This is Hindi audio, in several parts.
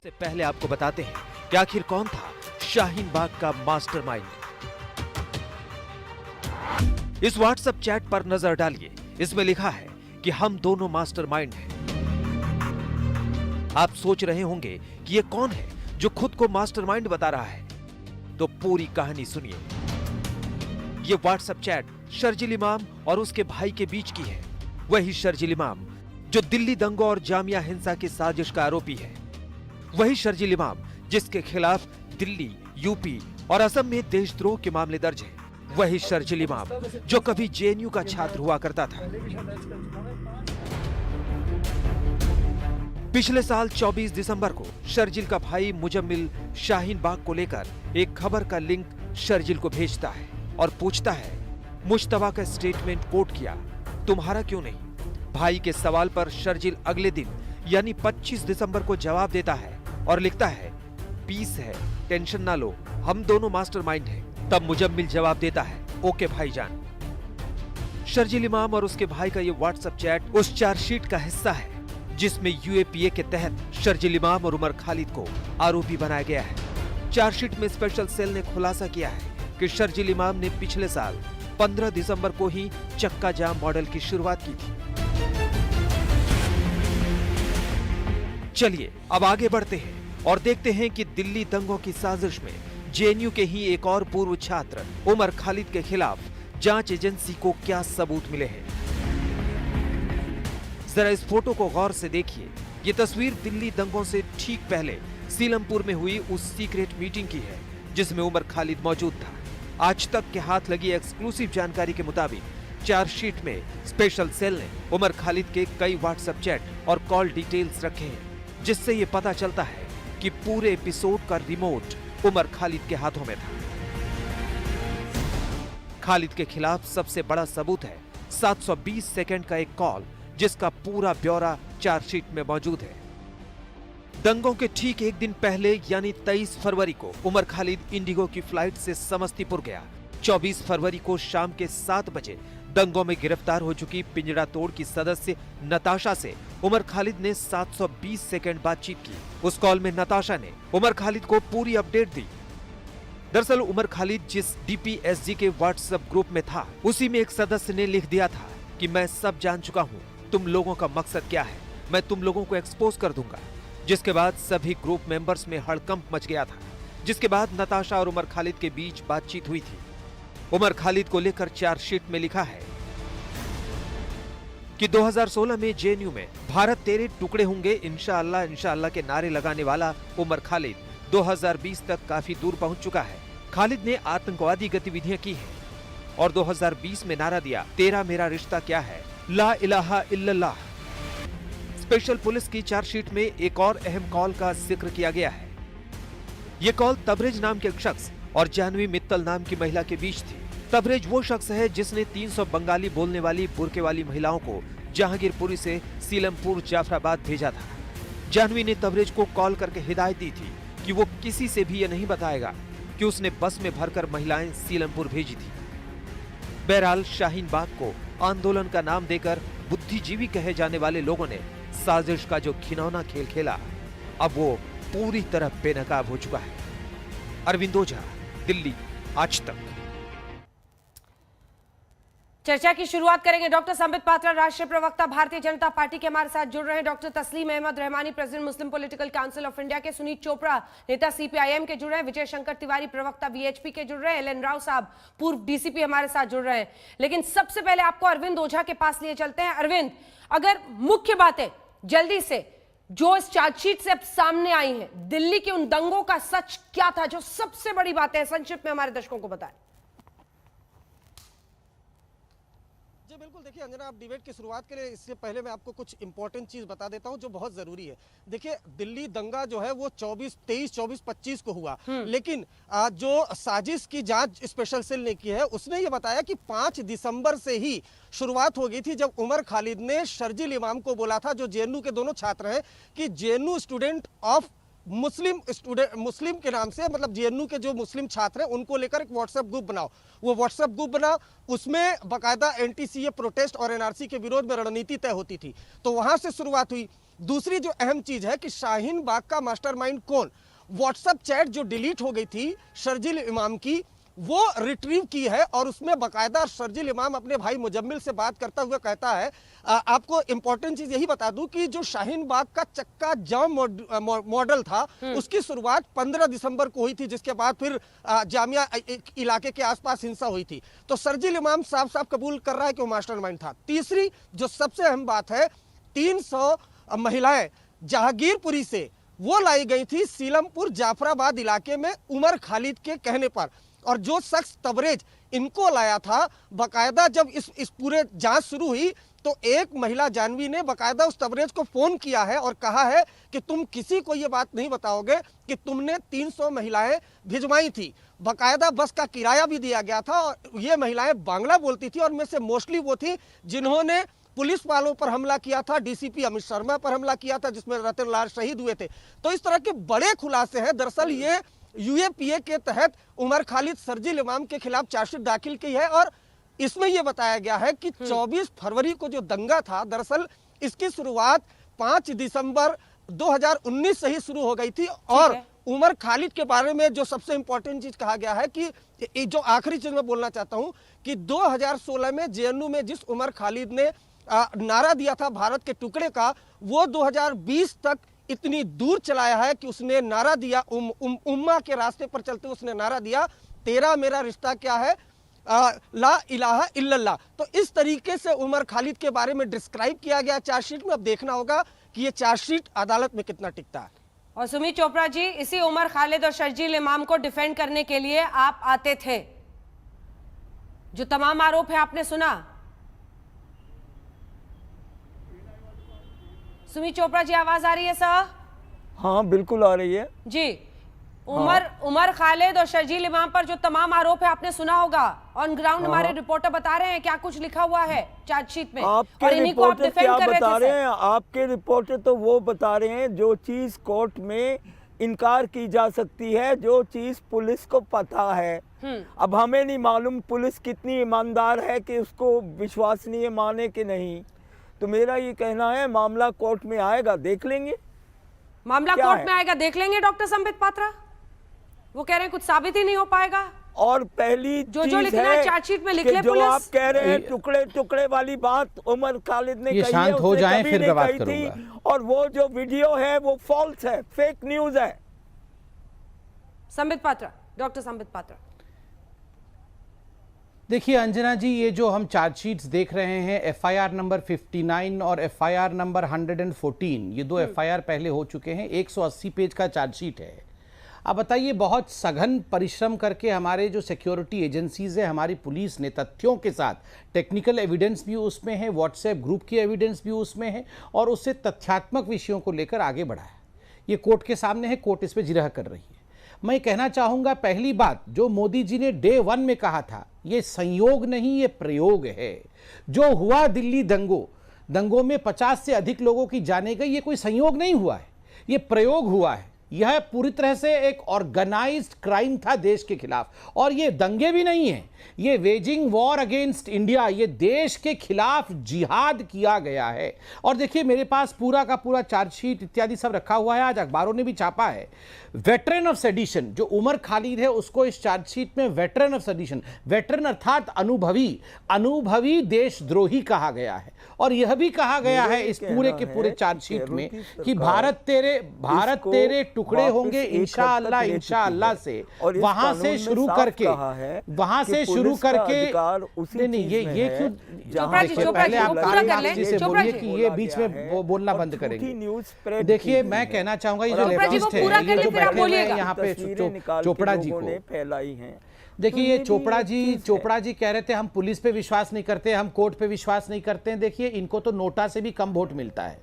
से पहले आपको बताते हैं कि आखिर कौन था शाहीन बाग का मास्टरमाइंड। इस व्हाट्सएप चैट पर नजर डालिए। इसमें लिखा है कि हम दोनों मास्टरमाइंड हैं। आप सोच रहे होंगे कि ये कौन है जो खुद को मास्टरमाइंड बता रहा है, तो पूरी कहानी सुनिए। ये व्हाट्सएप चैट शर्जिल इमाम और उसके भाई के बीच की है। वही शर्जिल इमाम जो दिल्ली दंगों और जामिया हिंसा की साजिश का आरोपी है। वही शर्जिल इमाम जिसके खिलाफ दिल्ली, यूपी और असम में देशद्रोह के मामले दर्ज हैं। वही शर्जिल इमाम जो कभी जेएनयू का छात्र हुआ करता था। पिछले साल 24 दिसंबर को शर्जिल का भाई मुजम्मिल शाहीन बाग को लेकर एक खबर का लिंक शर्जिल को भेजता है और पूछता है, मुश्तबा का स्टेटमेंट कोट किया, तुम्हारा क्यों नहीं? भाई के सवाल पर शर्जिल अगले दिन यानी 25 दिसंबर को जवाब देता है और लिखता है, पीस है, टेंशन ना लो, हम दोनों मास्टरमाइंड हैं। तब मुजम्मिल जवाब देता है, ओके भाईजान। शर्जिल इमाम और उसके भाई का ये व्हाट्सएप चैट उस चार्जशीट का हिस्सा है जिसमें यूएपीए के तहत शर्जिल इमाम और उमर खालिद को आरोपी बनाया गया है। चार्जशीट में स्पेशल सेल ने खुलासा किया है कि शर्जिल इमाम ने पिछले साल 15 दिसंबर को ही चक्का जाम मॉडल की शुरुआत की थी। चलिए अब आगे बढ़ते हैं और देखते हैं कि दिल्ली दंगों की साजिश में जेएनयू के ही एक और पूर्व छात्र उमर खालिद के खिलाफ जांच एजेंसी को क्या सबूत मिले हैं। जरा इस फोटो को गौर से देखिए। ये तस्वीर दिल्ली दंगों से ठीक पहले सीलमपुर में हुई उस सीक्रेट मीटिंग की है जिसमें उमर खालिद मौजूद था। आज तक के हाथ लगी एक्सक्लूसिव जानकारी के मुताबिक चार्जशीट में स्पेशल सेल ने उमर खालिद के कई व्हाट्सएप चैट और कॉल डिटेल्स रखे हैं, जिससे ये पता चलता है कि पूरे एपिसोड का रिमोट उमर खालिद के हाथों में था। खालिद के खिलाफ सबसे बड़ा सबूत है 720 सेकंड का एक कॉल, जिसका पूरा ब्यौरा चार्जशीट में मौजूद है। दंगों के ठीक एक दिन पहले यानी 23 फरवरी को उमर खालिद इंडिगो की फ्लाइट से समस्तीपुर गया। 24 फरवरी को शाम के 7 बजे दंगों में गिरफ्तार हो चुकी पिंजड़ा तोड़ की सदस्य नताशा से उमर खालिद ने 720 सेकंड बातचीत की। उस कॉल में नताशा ने उमर खालिद को पूरी अपडेट दी। दरअसल उमर खालिद जिस डीपीएसजी के व्हाट्सएप ग्रुप में था, उसी में एक सदस्य ने लिख दिया था कि मैं सब जान चुका हूँ, तुम लोगों का मकसद क्या है, मैं तुम लोगों को एक्सपोज कर दूंगा। जिसके बाद सभी ग्रुप मेंबर्स में हड़कंप मच गया था। जिसके बाद नताशा और उमर खालिद के बीच बातचीत हुई थी। उमर खालिद को लेकर चार्जशीट में लिखा है कि 2016 में जेएनयू में भारत तेरे टुकड़े होंगे इंशाअल्लाह इंशाअल्लाह के नारे लगाने वाला उमर खालिद 2020 तक काफी दूर पहुंच चुका है। खालिद ने आतंकवादी गतिविधियां की हैं और 2020 में नारा दिया, तेरा मेरा रिश्ता क्या है, ला इलाहा इल्लल्लाह। स्पेशल पुलिस की चार्जशीट में एक और अहम कॉल का जिक्र किया गया है। ये कॉल तबरेज नाम के एक शख्स और जानवी मित्तल नाम की महिला के बीच थी। तबरेज वो शख्स है जिसने 300 बंगाली बोलने वाली बुर्के वाली महिलाओं को जहांगीरपुरी से सीलमपुर जाफराबाद भेजा था। जानवी ने तबरेज को कॉल करके हिदायत दी थी कि वो किसी से भी ये नहीं बताएगा कि उसने बस में भरकर महिलाएं सीलमपुर भेजी थी। बहरहाल शाहीन बाग को आंदोलन का नाम देकर बुद्धिजीवी कहे जाने वाले लोगों ने साजिश का जो घिनौना खेल खेला, अब वो पूरी तरह बेनकाब हो चुका है। अरविंद ओझा, दिल्ली, आज तक। चर्चा की शुरुआत करेंगे। डॉक्टर संबित पात्रा, राष्ट्रीय प्रवक्ता भारतीय जनता पार्टी के हमारे साथ जुड़ रहे हैं। Doctor Taslim Ahmad Rahmani, president Muslim political council of India के। सुनीत चोपड़ा, नेता सीपीआईएम के जुड़ रहे हैं। विजय शंकर तिवारी, प्रवक्ता वीएचपी के जुड़ रहे हैं। एलएन राव साहब, पूर्व डीसीपी, हमारे साथ जुड़ रहे हैं। लेकिन सबसे पहले आपको अरविंद ओझा के पास लिए चलते हैं। अरविंद, अगर मुख्य बातें जल्दी से जो इस चार्जशीट से अब सामने आई हैं, दिल्ली के उन दंगों का सच क्या था, जो सबसे बड़ी बातें हैं, संक्षिप्त में हमारे दर्शकों को बताएं। जी बिल्कुल, देखिए अंजना, आप डिबेट की शुरुआत करें इससे पहले मैं आपको कुछ इंपॉर्टेंट चीज बता देता हूं जो बहुत जरूरी है। देखिए दिल्ली दंगा जो है वो 23-24-25 को हुआ, लेकिन जो साजिश की जांच स्पेशल सेल ने की है उसने ये बताया कि 5 दिसंबर से ही शुरुआत हो गई थी, जब उमर खालिद ने शर्जिल इमाम को बोला था, जो जेएनयू के दोनों छात्र हैं, कि जेएनयू स्टूडेंट ऑफ मुस्लिम के नाम से, मतलब जेएनयू के जो मुस्लिम छात्र हैं उनको लेकर एक व्हाट्सएप ग्रुप बनाओ। वो व्हाट्सएप ग्रुप बना, उसमें बाकायदा एंटी सीए प्रोटेस्ट और एनआरसी के विरोध में रणनीति तय होती थी। तो वहां से शुरुआत हुई। दूसरी जो अहम चीज है कि शाहीन बाग का मास्टरमाइंड कौन, व्हाट्सएप चैट जो डिलीट हो गई थी शर्जील इमाम की, वो रिट्रीव की है और उसमें बकायदा शर्जील इमाम अपने भाई मुजम्मिल से बात करता हुआ कहता है, आपको इंपॉर्टेंट चीज यही बता दूं कि जो शाहीन बाग का चक्का जाम मॉडल था उसकी शुरुआत 15 दिसंबर को हुई थी, जिसके बाद फिर जामिया इलाके के आसपास हिंसा हुई थी। तो शर्जील इमाम साफ साफ कबूल कर रहा है कि वो मास्टरमाइंड था। तीसरी जो सबसे अहम बात है, 300 महिलाएं जहांगीरपुरी से वो लाई गई थी सीलमपुर जाफराबाद इलाके में उमर खालिद के कहने पर, और जो शख्स तबरेज इनको लाया था, बकायदा जब इस पूरे जांच शुरू हुई तो एक महिला जानवी ने बकायदा उस तबरेज को फोन किया है और कहा है कि तुम किसी को ये बात नहीं बताओगे कि तुमने 300 महिलाएं भिजवाई थी। बकायदा बस का किराया भी दिया गया था और ये महिलाएं बांग्ला बोलती थी और में से मोस्टली वो थी जिन्होंने पुलिस वालों पर हमला किया था, डीसीपी अमित शर्मा पर हमला किया था जिसमें रतन लाल शहीद हुए थे। तो इस तरह के बड़े खुलासे हैं। दरअसल ये यूएपीए के तहत उमर खालिद शर्जील इमाम के खिलाफ चार्जशीट दाखिल की है और इसमें यह बताया गया है कि 24 फरवरी को जो दंगा था, दरअसल इसकी शुरुआत 5 दिसंबर 2019 से ही शुरू हो गई थी। और उमर खालिद के बारे में जो सबसे इंपॉर्टेंट चीज कहा गया है कि जो आखिरी चीज मैं बोलना चाहता हूं कि 2016 में जेएनयू में जिस उमर खालिद ने नारा दिया था भारत के टुकड़े का, वो 2020 तक इतनी दूर चलाया है कि उसने नारा दिया उम्मा के रास्ते पर चलते उसने नारा दिया, तेरा मेरा रिश्ता क्या है, ला इलाहा इल्लल्लाह। तो इस तरीके से उमर खालिद के बारे में डिस्क्राइब किया गया चार्जशीट में। अब देखना होगा कि ये चार्जशीट अदालत में कितना टिकता है। और सुमित चोपड़ा जी, इसी उमर खालिद और शर्जील इमाम को डिफेंड करने के लिए आप आते थे। जो तमाम आरोप है आपने सुना। सुमित चोपड़ा जी, आवाज आ रही है सर? हाँ बिल्कुल आ रही है जी। उमर खालिद और शर्जील इमाम पर जो तमाम आरोप है आपने सुना होगा। ऑन ग्राउंड हमारे रिपोर्टर बता रहे हैं क्या कुछ लिखा हुआ है चार्जशीट में, और इन्हीं को आप डिफेंड कर रहे थे। आपके रिपोर्टर तो वो बता रहे हैं जो चीज कोर्ट में इनकार की जा सकती है, जो चीज पुलिस को पता है। अब हमें नहीं मालूम पुलिस कितनी ईमानदार है कि उसको विश्वसनीय माने कि नहीं। तो मेरा ये कहना है मामला कोर्ट में आएगा, देख लेंगे। मामला कोर्ट में आएगा, देख लेंगे। डॉक्टर संबित पात्रा वो कह रहे हैं कुछ साबित ही नहीं हो पाएगा। और पहली जो लिखना है चार्जशीट में लिख ले जो पुलिस। आप कह रहे हैं टुकड़े टुकड़े वाली बात उमर खालिद ने कही शांत है, हो जाएं कभी फिर नहीं बात कही करूंगा। थी। और वो जो वीडियो है वो फॉल्स है, फेक न्यूज है। संबित पात्रा, डॉक्टर संबित पात्रा। देखिए अंजना जी, ये जो हम चार्जशीट्स देख रहे हैं, एफआईआर नंबर 59 और एफआईआर नंबर 114, ये दो एफआईआर पहले हो चुके हैं। 180 पेज का चार्जशीट है। अब बताइए, बहुत सघन परिश्रम करके हमारे जो सिक्योरिटी एजेंसीज है, हमारी पुलिस ने तथ्यों के साथ, टेक्निकल एविडेंस भी उसमें है, व्हाट्सएप ग्रुप की एविडेंस भी उसमें है, और उससे तथ्यात्मक विषयों को लेकर आगे बढ़ा है। ये कोर्ट के सामने है, कोर्ट इस पर जिरह कर रही है। मैं कहना चाहूँगा, पहली बात जो मोदी जी ने डे 1 में कहा था, ये संयोग नहीं, ये प्रयोग है। जो हुआ दिल्ली दंगों में 50 से अधिक लोगों की जाने गई, ये कोई संयोग नहीं हुआ है, ये प्रयोग हुआ है। यह पूरी तरह से एक ऑर्गेनाइज्ड क्राइम था देश के खिलाफ। और ये दंगे भी नहीं है, ये वेजिंग वॉर अगेंस्ट इंडिया, ये देश के खिलाफ जिहाद किया गया है। और देखिए, मेरे पास पूरा का पूरा चार्जशीट इत्यादि सब रखा हुआ है, आज अखबारों ने भी छापा है। वेटरन ऑफ सेडिशन जो उमर खालिद है, उसको इस चार्जशीट में वेटरन ऑफ सेडिशन, वेटरन अर्थात अनुभवी देशद्रोही कहा गया है। और यह भी कहा गया है इस पूरे के पूरे चार्जशीट में कि भारत तेरे टुकड़े होंगे इंशाअल्लाह से। वहां से शुरू करके नहीं, ये क्यों पहले आप जी से बोलिए कि ये बीच में बोलना बंद करेंगे। देखिए, मैं कहना चाहूंगा, ये जो लेफ्टिस्ट है, ये जो बैठे हुए हैं यहाँ पे चोपड़ा जी को फैलाई है। देखिए, ये चोपड़ा जी कह रहे थे हम पुलिस पे विश्वास नहीं करते, हम कोर्ट पे विश्वास नहीं करते हैं। देखिए, इनको तो नोटा से भी कम वोट मिलता है।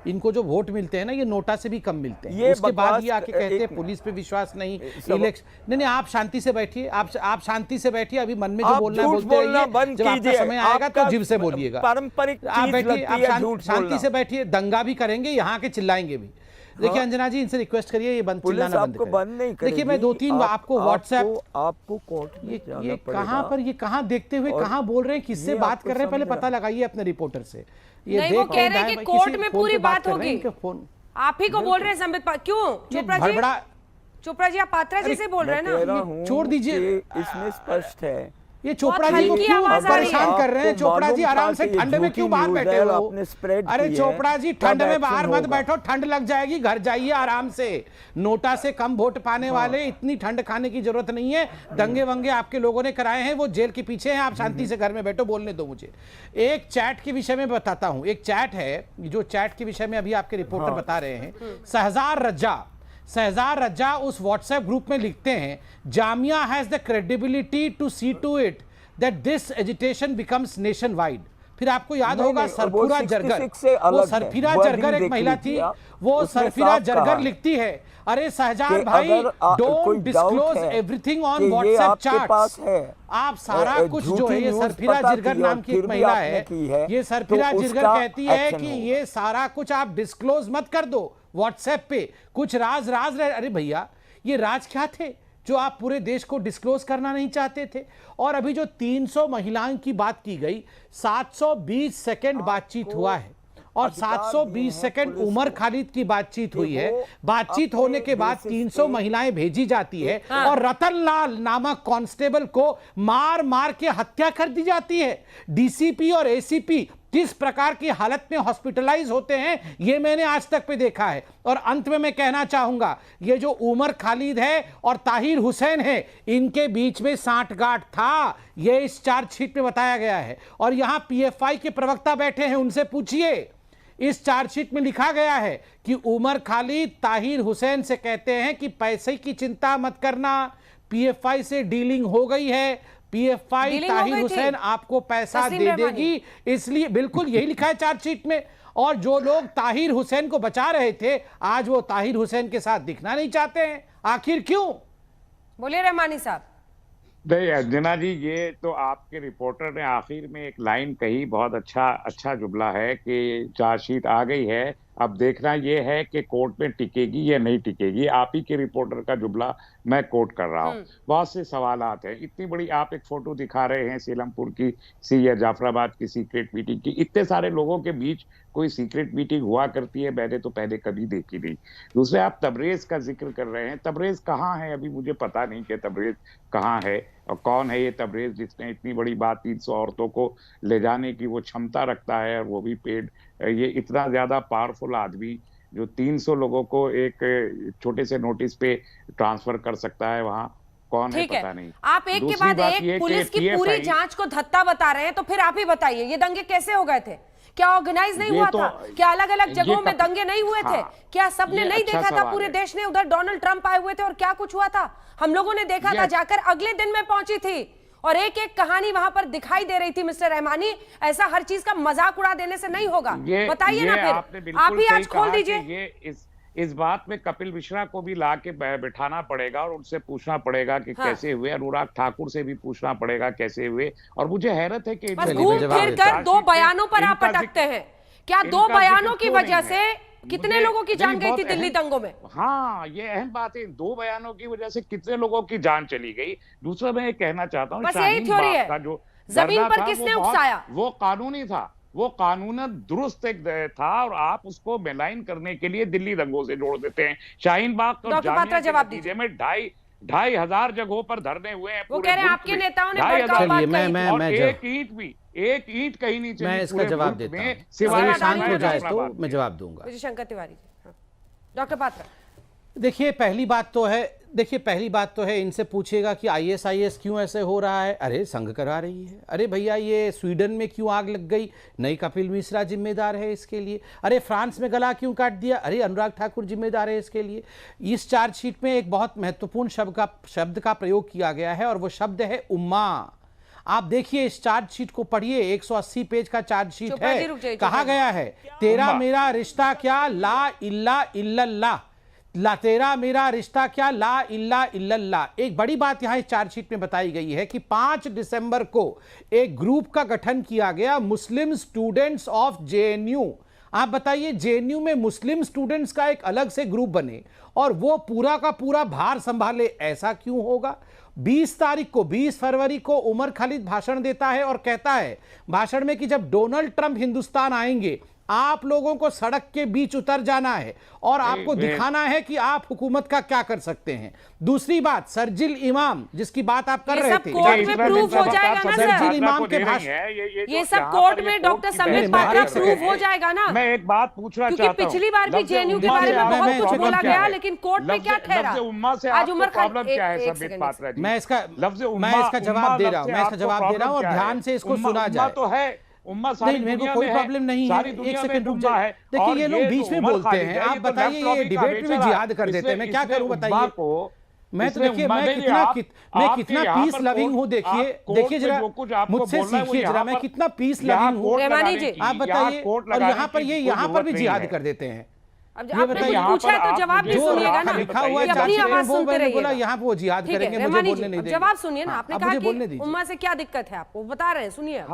इनको जो वोट मिलते हैं ना, ये नोटा से भी कम मिलते हैं। उसके बाद ये आके कहते हैं पुलिस पे विश्वास नहीं, इलेक्शन नहीं। आप शांति से बैठिए, आप शांति से बैठिए। अभी मन में जो बोलना है बोलते रहिए, जब आपका समय आएगा तो जीभ से बोलिएगा। पारंपरिक आप बैठिए, आप शांति से बैठिए। दंगा भी करेंगे, यहाँ के चिल्लाएंगे भी। देखिए अंजना जी, इनसे रिक्वेस्ट करिए ये चिल्लाना बंद करें। देखिए, मैं 2-3 आपको व्हाट्सएप, आपको कोर्ट में ये कहां पर, ये कहां देखते हुए कहां बोल रहे हैं, किससे बात कर रहे हैं, पहले पता लगाइए अपने रिपोर्टर से। ये नहीं, वो देख कह रहे हैं दाएं कि किसी कोर्ट में फोन पूरी पे बात कर रहे हैं, होगी। इनके फोन आप ही को बोल रहे हैं संबित पात्रा। क्यों ये चोपड़ा जी? भड़बड़ा चोपड़ा जी आप पात्रा जी से बोल रहे हैं मैं कह रहा ना? हूं छोड़ दीजिए। कि इसमें स्पष्ट है ये चोपड़ा बहुत जी को हल्की क्यों आवाज आ रही है। परेशान कर रहे हैं? आपको चोपड़ा जी मालूम आराम था से कि ये ठंड में झूठी क्यों बाहर न्यूज़ बैठे है, हो? आपने स्प्रेड अरे की है, चोपड़ा जी तब ठंड में एक्शन बाहर मत होगा। बैठो, ठंड लग जाएगी, घर जाइए आराम से। नोटा से कम वोट पाने वाले, इतनी ठंड खाने की जरूरत नहीं है। दंगे वंगे आपके लोगों ने कराए हैं, वो जेल के पीछे हैं, आप शांति से घर में बैठो। बोलने दो मुझे। एक चैट के विषय में बताता हूं। एक चैट है, जो चैट के विषय में अभी आपके रिपोर्टर बता रहे हैं। शहजार रज्जा उस व्हाट्सएप ग्रुप में लिखते हैं, Jamia has the credibility to see to it that this agitation becomes nationwide. फिर आपको याद होगा सरफिरा जरगर, वो सरफिरा जरगर एक महिला थी, वो सरफिरा जरगर लिखती है, अरे शहजाद भाई don't disclose everything on WhatsApp chats. आप सारा कुछ जो है, ये सरफिरा जरगर नाम की एक महिला है, ये सरफिरा जरगर कहती है कि ये सारा कुछ आप डिस्क्लोज मत कर दो व्हाट्सएप पे, कुछ राज रहे। अरे भैया ये राज क्या थे जो आप पूरे देश को डिस्क्लोज करना नहीं चाहते थे? और अभी जो 300 महिलाओं की बात की गई, 720 सेकंड बातचीत हुआ है और 720 सेकंड उमर खालिद की बातचीत हुई है। बातचीत होने के बाद 300 महिलाएं भेजी जाती है और रतन लाल नामक कांस्टेबल को मार मार के हत्या कर दी जाती है। डीसीपी और एसीपी किस प्रकार की हालत में हॉस्पिटलाइज होते हैं, ये मैंने आज तक पे देखा है। और अंत में मैं कहना चाहूंगा, ये जो उमर खालिद है और ताहिर हुसैन है, इनके बीच में सांठगांठ था, ये इस चार्जशीट में बताया गया है। और यहां पीएफआई के प्रवक्ता बैठे हैं, उनसे पूछिए। इस चार्जशीट में लिखा गया है कि उमर खालिद ताहिर हुसैन से कहते हैं कि पैसे की चिंता मत करना, पीएफआई से डीलिंग हो गई है, पीएफआई ताहिर हुसैन आपको पैसा दे देगी, इसलिए बिल्कुल यही लिखा है चार्जशीट में। और जो लोग ताहिर हुसैन को बचा रहे थे, आज वो ताहिर हुसैन के साथ दिखना नहीं चाहते हैं। आखिर क्यों? बोलिए रहमानी साहब। नहीं अंजना जी, ये तो आपके रिपोर्टर ने आखिर में एक लाइन कही, बहुत अच्छा जुमला है कि चार्जशीट आ गई है, अब देखना ये है कि कोर्ट में टिकेगी या नहीं टिकेगी। आप ही के रिपोर्टर का जुमला मैं कोट कर रहा हूँ। बहुत से सवालात हैं। इतनी बड़ी आप एक फोटो दिखा रहे हैं सीलमपुर की या जाफराबाद की सीक्रेट मीटिंग की, इतने सारे लोगों के बीच कोई सीक्रेट मीटिंग हुआ करती है, मैंने तो पहले कभी देखी नहीं। दूसरे आप तबरेज का जिक्र कर रहे हैं, तबरेज कहाँ है? अभी मुझे पता नहीं कि तबरेज कहाँ है और कौन है ये तबरेज जिसने इतनी बड़ी बात 300 औरतों को ले जाने की वो क्षमता रखता है, और वो भी पेड। ये इतना ज्यादा पावरफुल आदमी जो 300 लोगों को एक छोटे से नोटिस पे ट्रांसफर कर सकता है, वहां कौन है पता नहीं। आप एक के बाद एक पुलिस की पूरी जांच को धत्ता बता रहे हैं, तो फिर आप ही बताइए ये दंगे कैसे हो गए थे? क्या ऑर्गेनाइज नहीं हुआ था? क्या अलग अलग जगहों में दंगे नहीं हुए थे? क्या सबने नहीं देखा था? पूरे देश ने, उधर डोनाल्ड ट्रंप आए हुए थे और क्या कुछ हुआ था हम लोगों ने देखा था। जाकर अगले दिन में पहुंची थी और एक एक कहानी वहां पर दिखाई दे रही थी। मिस्टर रहमानी, ऐसा हर चीज का मजाक उड़ा देने से नहीं होगा, बताइए ना। फिर आप ही आज खोल दीजिए। इस बात में कपिल मिश्रा को भी ला के बिठाना पड़ेगा और उनसे पूछना पड़ेगा कि कैसे हुए। अनुराग ठाकुर से भी पूछना पड़ेगा कैसे हुए। और मुझे हैरत है कि घूम फिर कर दो बयानों पर आप अटकते हैं। क्या दो बयानों की वजह से कितने लोगों की जान गई थी दिल्ली दंगों में? हाँ, ये अहम बात है। 2 बयानों की वजह से कितने लोगों की जान चली गई। दूसरा मैं ये कहना चाहता हूँ, शाहीन बाग का जो जमीन पर किसने उकसाया, वो कानूनी था, वो कानूनन दुरुस्त एक था, और आप उसको बेलाइन करने के लिए दिल्ली दंगों से जोड़ देते हैं। शाहीन बाग तो जामिया के नतीजे में 2,500 जगहों पर धरने हुए हैं। वो कह रहे हैं आपके नेताओं ने एक ईंट कहीं नहीं चली। मैं इसका जवाब देता हूं, सिवाय शांत हो जाए तो मैं जवाब दूंगा। शंकर तिवारी जी। डॉक्टर पात्रा, देखिए पहली बात तो है, इनसे पूछेगा कि ISIS क्यों ऐसे हो रहा है? अरे संघ करा रही है। अरे भैया ये स्वीडन में क्यों आग लग गई? नहीं कपिल मिश्रा जिम्मेदार है इसके लिए। अरे फ्रांस में गला क्यों काट दिया? अरे अनुराग ठाकुर जिम्मेदार है इसके लिए। इस चार्जशीट में एक बहुत महत्वपूर्ण शब्द का प्रयोग किया गया है और वो शब्द है उम्मा। आप देखिए इस चार्जशीट को पढ़िए, 180 पेज का चार्जशीट है। कहा गया है तेरा मेरा रिश्ता क्या ला इल्ला इल्लल्लाह, ला तेरा मेरा रिश्ता क्या ला इल्ला इल्लल्लाह। एक बड़ी बात यहां इस चार्जशीट में बताई गई है कि 5 दिसंबर को एक ग्रुप का गठन किया गया, मुस्लिम स्टूडेंट्स ऑफ JNU। आप बताइए JNU में मुस्लिम स्टूडेंट्स का एक अलग से ग्रुप बने और वो पूरा का पूरा भार संभाले, ऐसा क्यों होगा? 20 तारीख को 20 फरवरी को उमर खालिद भाषण देता है और कहता है भाषण में कि जब डोनाल्ड ट्रंप हिंदुस्तान आएंगे आप लोगों को सड़क के बीच उतर जाना है और आपको दिखाना है कि आप हुकूमत का क्या कर सकते हैं। दूसरी बात, सरजिल इमाम जिसकी बात आप कर रहे थे, कोर्ट में प्रूफ हो जाएगा ना सर? सरजिल इमाम के भाषण ये सब कोर्ट में डॉक्टर संबित पात्रा प्रूफ हो जाएगा ना? मैं एक बात पूछना चाहता हूं, क्योंकि पिछली बार भी जेएनयू के बारे में बहुत कुछ बोला गया, लेकिन कोर्ट में क्या ठहरा? आज उमर प्रॉब्लम क्या है संबित पात्रा जी? मैं इसका जवाब दे रहा हूं और ध्यान से इसको सुना जाए। तो है उम्मा, सारी मेरे को कोई प्रॉब्लम नहीं है, एक सेकंड रुक जाए। देखिए ये लोग बीच में बोलते हैं, आप बताइए ये डिबेट में जिहाद कर देते हैं, मैं क्या करूं बताइए? मैं तो देखिए मैं कितना पीस लविंग हूं। देखिए जरा मुझसे सीखिए जरा, मैं कितना पीस लविंग हूं। रहमानी जी आप बताइए, और यहाँ पर भी जिहाद कर देते हैं। अब आपने कुछ पूछा है तो जवाब भी सुनिएगा ना, लिखा हुआ है अपनी आवाज सुनते रहिए। बोला यहाँ वो जिहाद करेंगे, मुझे बोलने नहीं देंगे। जवाब सुनिए ना, आपने कहा कि उम्मा से क्या दिक्कत है आपको, बता रहे हैं, सुनिए।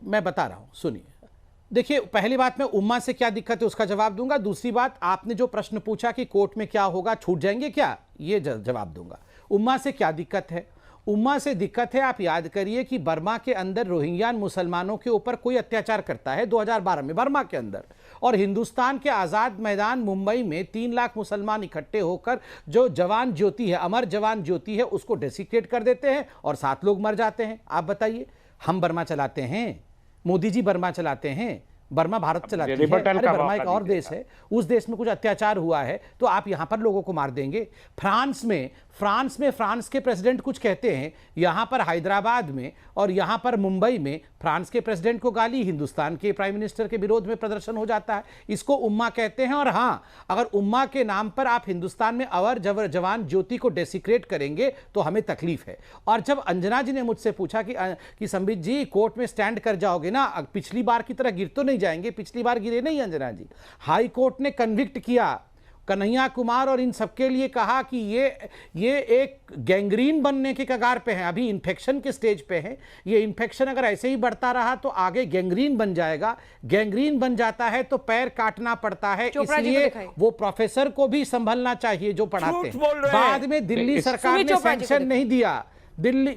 मैं बता रहा हूं, सुनिए। देखिए पहली बात, मैं उम्मा से क्या दिक्कत है उसका जवाब दूंगा। दूसरी बात, आपने जो प्रश्न पूछा कि कोर्ट में क्या होगा, छूट जाएंगे क्या, ये जवाब दूंगा। उम्मा से क्या दिक्कत है? उम्मा से दिक्कत है, आप याद करिए कि बर्मा के अंदर रोहिंग्या मुसलमानों के ऊपर कोई अत्याचार करता है 2012 में बर्मा के अंदर, और हिंदुस्तान के आज़ाद मैदान मुंबई में 3 लाख मुसलमान इकट्ठे होकर जो जवान ज्योति है, अमर जवान ज्योति है, उसको डेसिक्रेट कर देते हैं और 7 लोग मर जाते हैं। आप बताइए, हम बर्मा चलाते हैं, मोदी जी बर्मा चलाते हैं, बर्मा भारत चलाती है? अरे बर्मा एक और देश है, उस देश में कुछ अत्याचार हुआ है तो आप यहां पर लोगों को मार देंगे? फ्रांस में फ्रांस के प्रेसिडेंट कुछ कहते हैं, यहां पर हैदराबाद में और यहां पर मुंबई में फ्रांस के प्रेसिडेंट को गाली, हिंदुस्तान के प्राइम मिनिस्टर के विरोध में प्रदर्शन हो जाता है। इसको उम्मा कहते हैं। और हां, अगर उम्मा के नाम पर आप हिंदुस्तान में अवर जवान ज्योति को डेसिक्रेट करेंगे तो हमें तकलीफ है। और जब अंजना जी ने मुझसे पूछा कि संबित जी कोर्ट में स्टैंड कर जाओगे ना, पिछली बार की तरह गिर तो नहीं जाएंगे? पिछली बार गिरे नहीं अंजना जी। हाई कोर्ट ने कन्विक्ट किया कन्हैया कुमार और इन सबके लिए, कहा कि ये एक गैंग्रीन बनने के कगार पे है, अभी इन्फेक्शन के स्टेज पे है। ये इन्फेक्शन अगर ऐसे ही बढ़ता रहा तो आगे गैंग्रीन बन जाएगा। गैंग्रीन बन जाता है तो पैर काटना पड़ता है, इसलिए वो प्रोफेसर को भी संभलना चाहिए जो पढ़ाते हैं। बाद में दिल्ली सरकार ने सैंक्शन नहीं दिया। दिल्ली,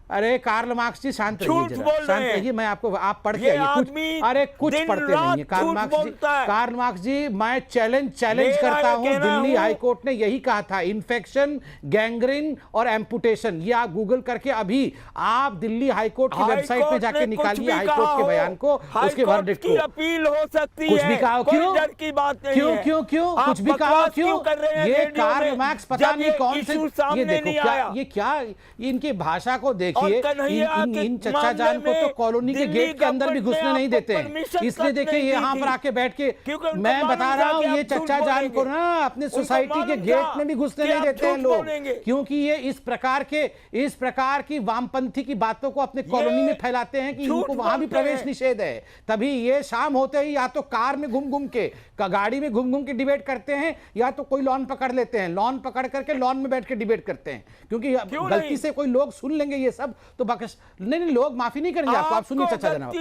अरे कार्ल मार्क्स जी शांत रहिए, मैं आपको, आप पढ़ के आइए। अरे कुछ पढ़ते नहीं है कार्ल मार्क्स जी। मैं चैलेंज करता हूं, दिल्ली हाई कोर्ट ने यही कहा था, इन्फेक्शन, गैंग्रीन और एम्पुटेशन। ये आप गूगल करके अभी आप दिल्ली हाई कोर्ट की वेबसाइट में जाके निकालिए हाई कोर्ट के बयान को, उसके वर्डिक्ट को। अपील हो सकती है, कुछ भी कहा क्यों? डर की बात नहीं क्यों है। क्यों क्यों कुछ भी कहा क्यों? ये कार्ल मार्क्स पता नहीं कौन से, ये देखो क्या इनकी भाषा को देखिए। इन चच्चा जान को तो कॉलोनी के गेट के अंदर भी घुसने नहीं देते हैं, इसलिए देखिए यहाँ पर आके बैठ के मैं बता रहा हूँ, ये चच्चा जान को ना अपने सोसाइटी के गेट में भी घुसने नहीं देते हैं लोग, क्योंकि ये इस प्रकार की वामपंथी की बातों को अपने कॉलोनी में फैलाते हैं कि इनको वहां भी प्रवेश निषेध है। तभी ये शाम होते ही या तो कार में घूम के, गाड़ी में घूम के डिबेट करते हैं, या तो कोई लॉन पकड़ लेते हैं, लॉन पकड़ करके लॉन में बैठ के डिबेट करते हैं। क्योंकि गलती से कोई लोग सुन लेंगे ये सब तो बकस नहीं, लोग माफी नहीं करेंगे आपको। आप सुनिए चचा जनाब,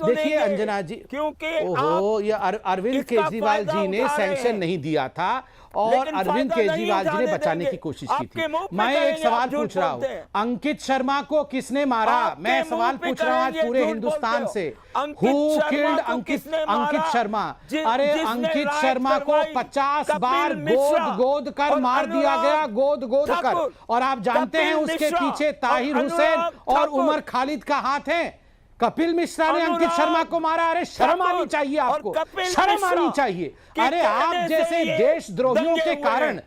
देखिए अंजना जी, ओहो, ये अरविंद केजरीवाल जी ने सैंक्शन नहीं दिया था और अरविंद केजरीवाल जी ने बचाने की कोशिश की थी। मैं एक सवाल पूछ रहा हूँ, अंकित शर्मा को किसने मारा? मैं सवाल पूछ रहा हूँ आज पूरे हिंदुस्तान से, हु किल्ड अंकित शर्मा? अरे अंकित शर्मा को 50 बार गोद कर मार दिया गया, गोद कर। और आप जानते हैं उसके पीछे ताहिर हुसैन और उमर खालिद का हाथ है। कपिल मिश्रा ने अंकित शर्मा को मारा। अरे शर्म आनी चाहिए आपको, शर्म आनी चाहिए। अरे आप जैसे देशद्रोहियों के कारण,